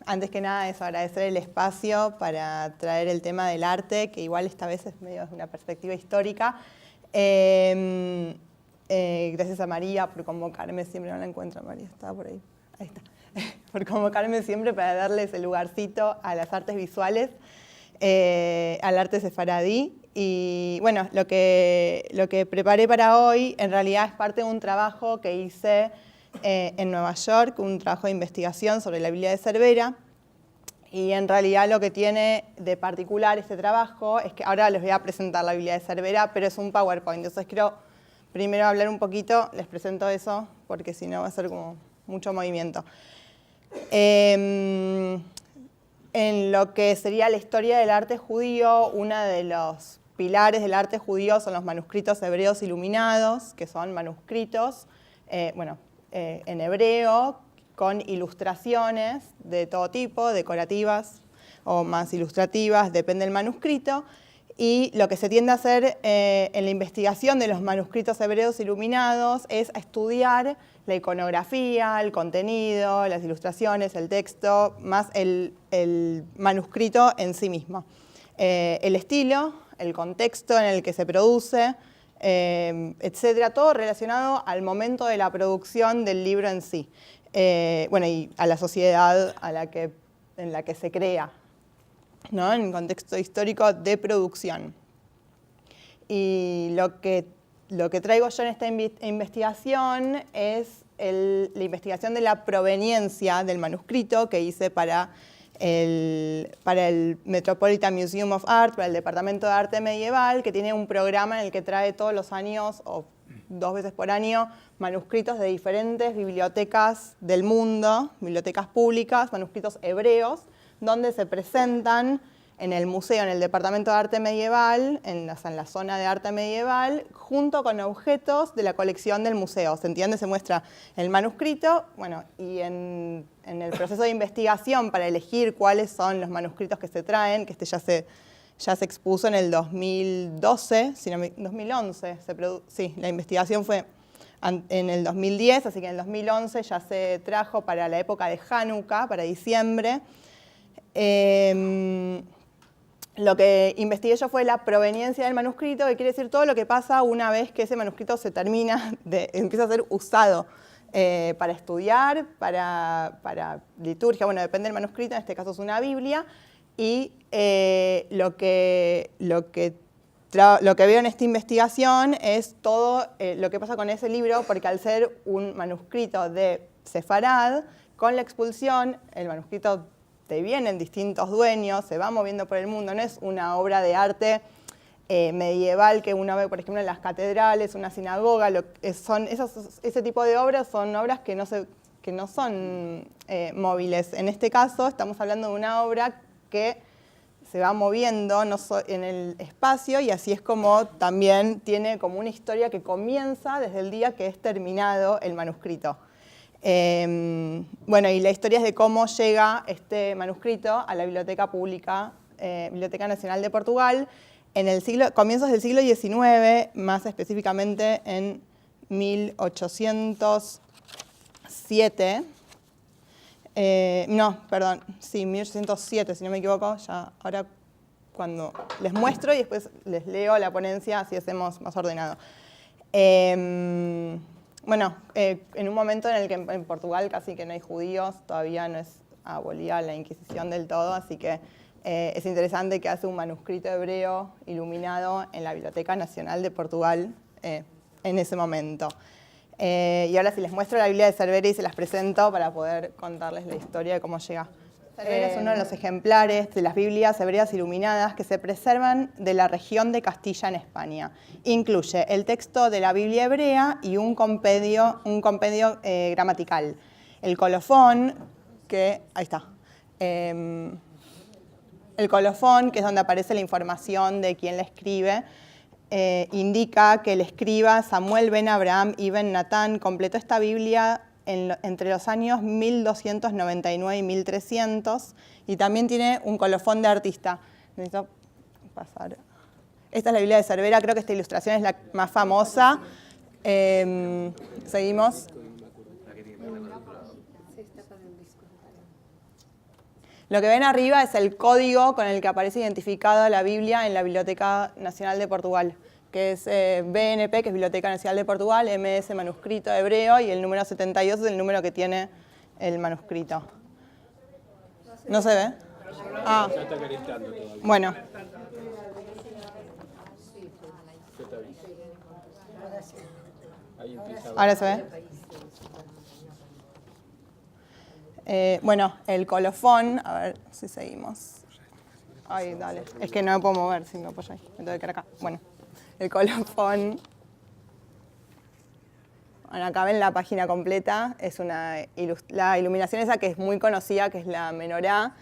Antes que nada es agradecer el espacio para traer el tema del arte, que igual esta vez es medio de una perspectiva histórica. Gracias a María por convocarme, siempre no la encuentro, María estaba por ahí, ahí está, por convocarme siempre para darles el lugarcito a las artes visuales, al arte sefaradí. Y bueno, lo que preparé para hoy en realidad es parte de un trabajo que hice en Nueva York, un trabajo de investigación sobre la Biblia de Cervera. Y en realidad lo que tiene de particular este trabajo es que ahora les voy a presentar la Biblia de Cervera, pero es un PowerPoint. Entonces quiero primero hablar un poquito, les presento eso, porque si no va a ser como mucho movimiento. En lo que sería la historia del arte judío, uno de los pilares del arte judío son los manuscritos hebreos iluminados, que son manuscritos, en hebreo, con ilustraciones de todo tipo, decorativas o más ilustrativas, depende del manuscrito. Y lo que se tiende a hacer en la investigación de los manuscritos hebreos iluminados es a estudiar la iconografía, el contenido, las ilustraciones, el texto, más el manuscrito en sí mismo. El estilo, el contexto en el que se produce, etcétera, todo relacionado al momento de la producción del libro en sí. Y a la sociedad en la que se crea, ¿no? En un contexto histórico de producción. Y lo que traigo yo en esta investigación es la investigación de la proveniencia del manuscrito que hice para el Metropolitan Museum of Art, para el Departamento de Arte Medieval, que tiene un programa en el que trae todos los años, o 2 veces por año, manuscritos de diferentes bibliotecas del mundo, bibliotecas públicas, manuscritos hebreos, donde se presentan en el museo, en el Departamento de Arte Medieval, en la zona de arte medieval, junto con objetos de la colección del museo. ¿Se entiende? Se muestra el manuscrito, y en el proceso de investigación para elegir cuáles son los manuscritos que se traen, que ya se expuso en el 2012, 2011, la investigación fue en el 2010, así que en el 2011 ya se trajo para la época de Hanukkah, para diciembre. Lo que investigué yo fue la proveniencia del manuscrito, que quiere decir todo lo que pasa una vez que ese manuscrito se termina, empieza a ser usado para estudiar, para liturgia, depende del manuscrito, en este caso es una Biblia, y lo que veo en esta investigación es todo lo que pasa con ese libro, porque al ser un manuscrito de Sefarad, con la expulsión, el manuscrito te vienen distintos dueños, se va moviendo por el mundo, no es una obra de arte medieval que uno ve, por ejemplo, en las catedrales, una sinagoga. Ese tipo de obras son obras que no son móviles. En este caso estamos hablando de una obra que se va moviendo en el espacio, y así es como también tiene como una historia que comienza desde el día que es terminado el manuscrito. Y la historia es de cómo llega este manuscrito a la Biblioteca Pública, Biblioteca Nacional de Portugal, en comienzos del siglo XIX, más específicamente en 1807. 1807, si no me equivoco. Ya ahora cuando les muestro y después les leo la ponencia, así hacemos más ordenado. En un momento en el que en Portugal casi que no hay judíos, todavía no es abolida la Inquisición del todo, así que es interesante que hace un manuscrito hebreo iluminado en la Biblioteca Nacional de Portugal en ese momento. Y ahora sí les muestro la Biblia de Cervera y se las presento para poder contarles la historia de cómo llega. Cervera es uno de los ejemplares de las Biblias hebreas iluminadas que se preservan de la región de Castilla en España. Incluye el texto de la Biblia hebrea y un compendio gramatical. El colofón, ahí está. El colofón, que es donde aparece la información de quién la escribe, indica que el escriba Samuel ben Abraham y ben Natán completó esta Biblia entre los años 1299 y 1300, y también tiene un colofón de artista. Necesito pasar. Esta es la Biblia de Cervera, creo que esta ilustración es la más famosa. Seguimos. Lo que ven arriba es el código con el que aparece identificada la Biblia en la Biblioteca Nacional de Portugal, que es BNP, que es Biblioteca Nacional de Portugal, MS manuscrito hebreo, y el número 72 es el número que tiene el manuscrito. ¿No se ve? Ah, bueno. Ahora se ve. Bueno, el colofón, a ver si seguimos. Ay, dale, es que no me puedo mover si me apoyo ahí, me tengo que quedar acá. Bueno, el colofón. Bueno, acá ven la página completa, es la iluminación esa que es muy conocida, que es la menorá,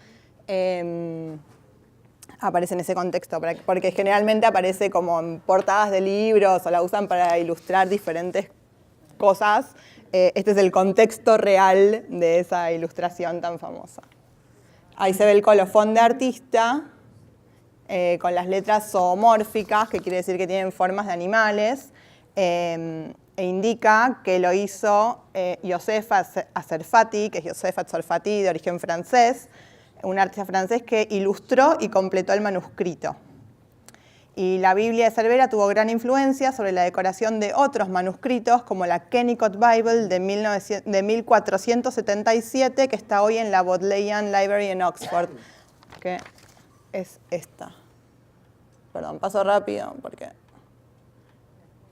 aparece en ese contexto, porque generalmente aparece como en portadas de libros o la usan para ilustrar diferentes cosas. Este es el contexto real de esa ilustración tan famosa. Ahí se ve el colofón de artista, con las letras zoomórficas, que quiere decir que tienen formas de animales, e indica que lo hizo Joseph Aserfati, que es Joseph Aserfati de origen francés, un artista francés que ilustró y completó el manuscrito. Y la Biblia de Cervera tuvo gran influencia sobre la decoración de otros manuscritos, como la Kennicott Bible de 1477, que está hoy en la Bodleian Library en Oxford, que es esta. Perdón, paso rápido porque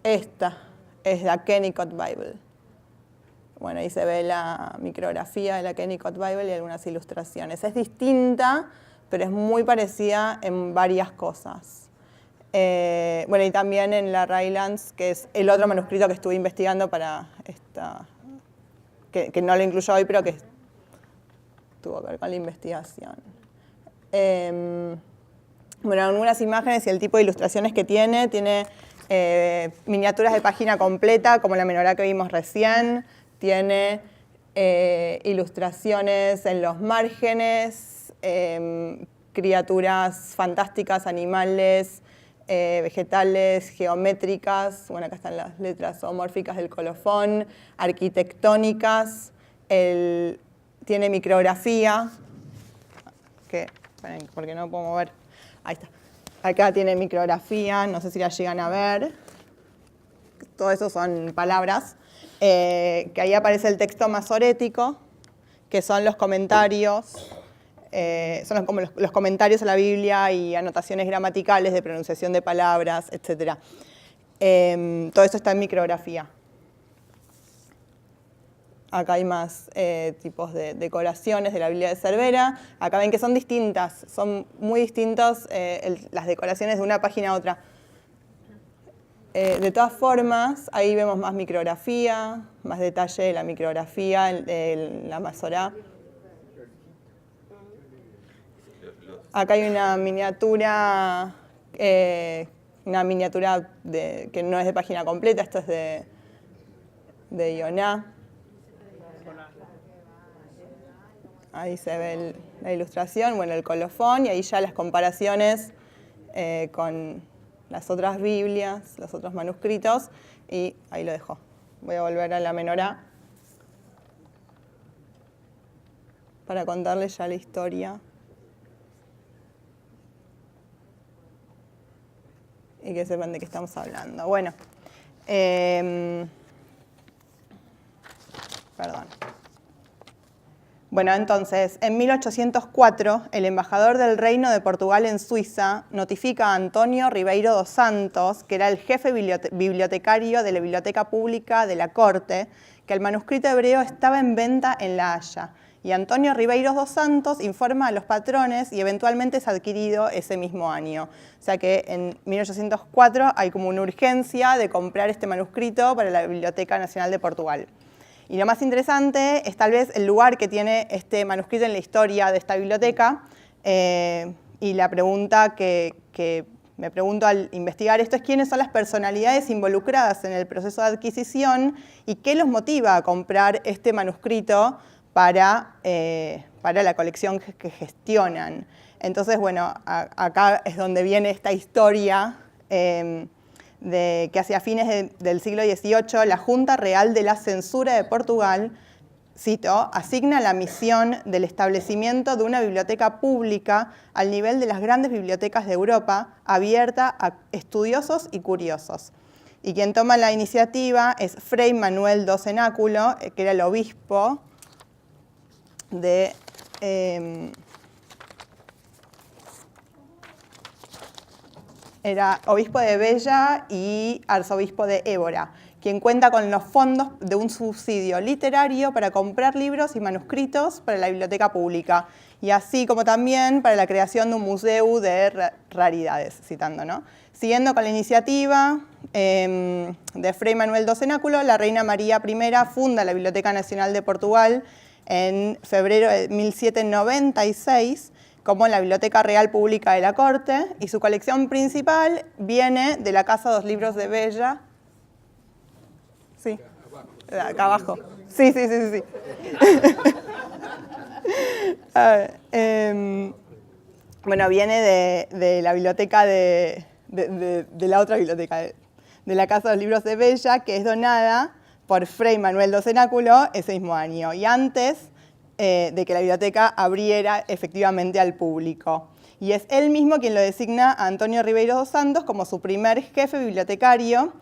esta es la Kennicott Bible. Bueno, ahí se ve la micrografía de la Kennicott Bible y algunas ilustraciones. Es distinta, pero es muy parecida en varias cosas. Bueno, y también en la Rylands, que es el otro manuscrito que estuve investigando para esta, que no lo incluyo hoy, pero que tuvo que ver con la investigación. Bueno, algunas imágenes y el tipo de ilustraciones que tiene miniaturas de página completa, como la menorá que vimos recién, tiene ilustraciones en los márgenes, criaturas fantásticas, animales, vegetales, geométricas, bueno, acá están las letras zoomórficas del colofón, arquitectónicas, tiene micrografía, porque no puedo mover, ahí está, acá tiene micrografía, no sé si la llegan a ver, todo eso son palabras, que ahí aparece el texto masorético, que son los comentarios, son como los comentarios a la Biblia y anotaciones gramaticales de pronunciación de palabras, etc. Todo eso está en micrografía. Acá hay más tipos de decoraciones de la Biblia de Cervera. Acá ven que son distintas, son muy distintas las decoraciones de una página a otra. De todas formas, ahí vemos más micrografía, más detalle de la micrografía, la Masorá. Acá hay una miniatura que no es de página completa, esto es de Ioná. Ahí se ve la ilustración, bueno, el colofón y ahí ya las comparaciones con las otras Biblias, los otros manuscritos, y ahí lo dejo. Voy a volver a la menorá para contarles ya la historia. Y que sepan de qué estamos hablando. Bueno, perdón. Bueno, entonces, en 1804, el embajador del Reino de Portugal en Suiza notifica a Antonio Ribeiro dos Santos, que era el jefe bibliotecario de la Biblioteca Pública de la Corte, que el manuscrito hebreo estaba en venta en La Haya. Y Antonio Ribeiro dos Santos informa a los patrones y eventualmente es adquirido ese mismo año. O sea que en 1804 hay como una urgencia de comprar este manuscrito para la Biblioteca Nacional de Portugal. Y lo más interesante es tal vez el lugar que tiene este manuscrito en la historia de esta biblioteca. Y la pregunta que me pregunto al investigar esto es quiénes son las personalidades involucradas en el proceso de adquisición y qué los motiva a comprar este manuscrito para la colección que gestionan. Entonces, bueno, acá es donde viene esta historia de que hacia fines del siglo XVIII la Junta Real de la Censura de Portugal cito, asigna la misión del establecimiento de una biblioteca pública al nivel de las grandes bibliotecas de Europa, abierta a estudiosos y curiosos. Y quien toma la iniciativa es Fray Manuel Docenáculo, que era el obispo de... era obispo de Bella y arzobispo de Évora, quien cuenta con los fondos de un subsidio literario para comprar libros y manuscritos para la biblioteca pública, y así como también para la creación de un museo de raridades, citando, ¿no? Siguiendo con la iniciativa de Fray Manuel Docenáculo, la reina María I funda la Biblioteca Nacional de Portugal en febrero de 1796, como la Biblioteca Real Pública de la Corte, y su colección principal viene de la Casa dos Libros de Bella. Sí, acá abajo. Sí. Bueno, viene de la biblioteca de la otra biblioteca, de la Casa dos Libros de Bella, que es donada por Fray Manuel Docenáculo ese mismo año, y antes de que la biblioteca abriera efectivamente al público. Y es él mismo quien lo designa a Antonio Ribeiro dos Santos como su primer jefe bibliotecario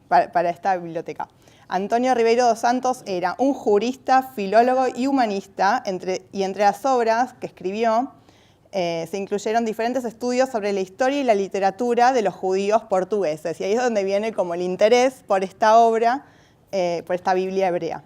para esta biblioteca. Antonio Ribeiro dos Santos era un jurista, filólogo y humanista, y entre las obras que escribió se incluyeron diferentes estudios sobre la historia y la literatura de los judíos portugueses. Y ahí es donde viene como el interés por esta obra, por esta Biblia hebrea.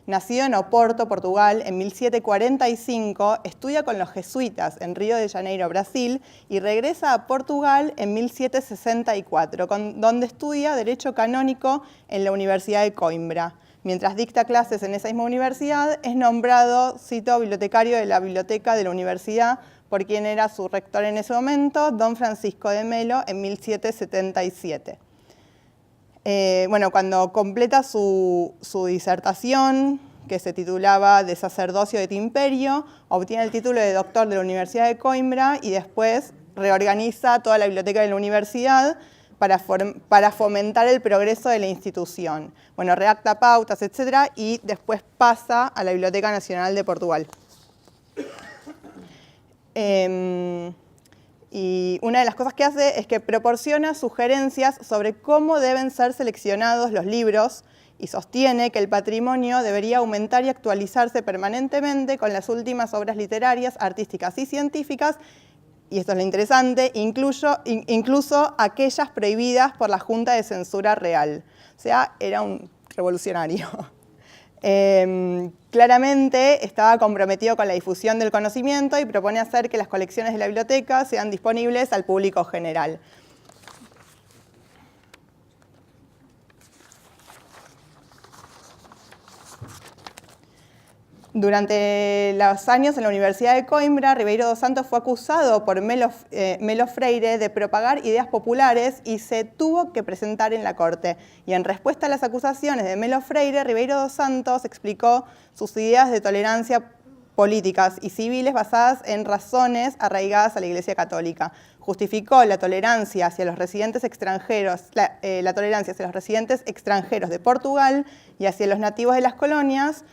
Nacido en Oporto, Portugal, en 1745, estudia con los jesuitas en Río de Janeiro, Brasil, y regresa a Portugal en 1764, donde estudia Derecho Canónico en la Universidad de Coimbra. Mientras dicta clases en esa misma universidad, es nombrado, cito, bibliotecario de la biblioteca de la universidad, por quien era su rector en ese momento, don Francisco de Melo, en 1777. Bueno, cuando completa su disertación, que se titulaba De sacerdocio de tu imperio, obtiene el título de doctor de la Universidad de Coimbra y después reorganiza toda la biblioteca de la universidad para fomentar el progreso de la institución. Bueno, redacta pautas, etc., y después pasa a la Biblioteca Nacional de Portugal. Y una de las cosas que hace es que proporciona sugerencias sobre cómo deben ser seleccionados los libros y sostiene que el patrimonio debería aumentar y actualizarse permanentemente con las últimas obras literarias, artísticas y científicas, y esto es lo interesante, incluso aquellas prohibidas por la Junta de Censura Real. O sea, era un revolucionario. Claramente estaba comprometido con la difusión del conocimiento y propone hacer que las colecciones de la biblioteca sean disponibles al público general. Durante los años en la Universidad de Coimbra, Ribeiro dos Santos fue acusado por Melo Freire de propagar ideas populares y se tuvo que presentar en la corte. Y en respuesta a las acusaciones de Melo Freire, Ribeiro dos Santos explicó sus ideas de tolerancia políticas y civiles basadas en razones arraigadas a la Iglesia Católica. Justificó la tolerancia hacia los residentes extranjeros, la tolerancia hacia los residentes extranjeros de Portugal y hacia los nativos de las colonias.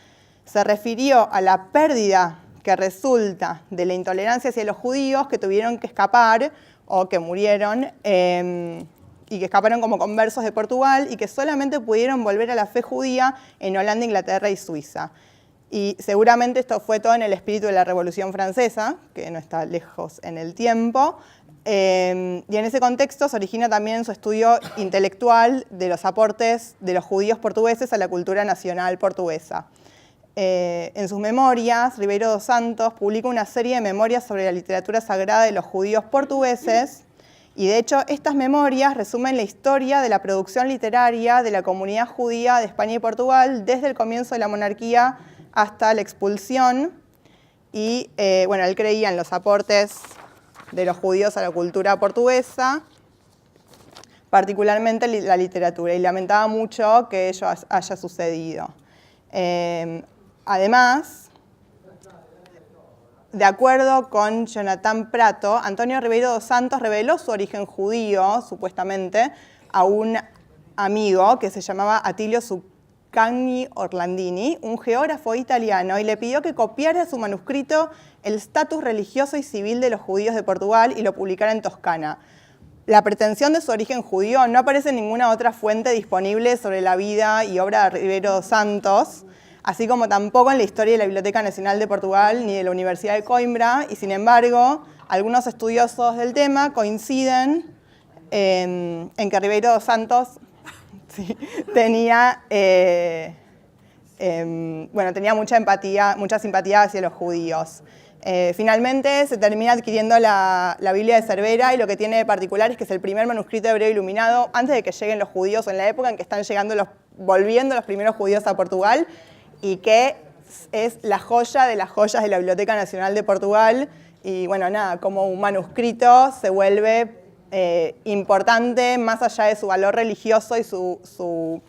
Se refirió a la pérdida que resulta de la intolerancia hacia los judíos que tuvieron que escapar o que murieron y que escaparon como conversos de Portugal y que solamente pudieron volver a la fe judía en Holanda, Inglaterra y Suiza. Y seguramente esto fue todo en el espíritu de la Revolución Francesa, que no está lejos en el tiempo. Y en ese contexto se origina también su estudio intelectual de los aportes de los judíos portugueses a la cultura nacional portuguesa. En sus memorias, Ribeiro dos Santos publica una serie de memorias sobre la literatura sagrada de los judíos portugueses y de hecho estas memorias resumen la historia de la producción literaria de la comunidad judía de España y Portugal desde el comienzo de la monarquía hasta la expulsión y bueno, él creía en los aportes de los judíos a la cultura portuguesa, particularmente la literatura, y lamentaba mucho que ello haya sucedido. Además, de acuerdo con Jonathan Prato, Antonio Ribeiro dos Santos reveló su origen judío, supuestamente, a un amigo que se llamaba Atilio Ascanio Orlandini, un geógrafo italiano, y le pidió que copiara de su manuscrito el estatus religioso y civil de los judíos de Portugal y lo publicara en Toscana. La pretensión de su origen judío no aparece en ninguna otra fuente disponible sobre la vida y obra de Ribeiro dos Santos, así como tampoco en la historia de la Biblioteca Nacional de Portugal ni de la Universidad de Coimbra, y sin embargo, algunos estudiosos del tema coinciden en que Ribeiro dos Santos sí, tenía mucha simpatía hacia los judíos. Finalmente se termina adquiriendo la Biblia de Cervera, y lo que tiene de particular es que es el primer manuscrito hebreo iluminado antes de que lleguen los judíos, en la época en que están volviendo los primeros judíos a Portugal, y que es la joya de las joyas de la Biblioteca Nacional de Portugal. Y bueno, nada, como un manuscrito se vuelve importante más allá de su valor religioso y su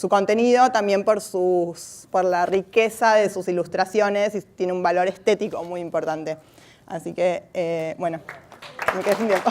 contenido, también por la riqueza de sus ilustraciones, y tiene un valor estético muy importante. Así que, bueno, me quedé sin tiempo.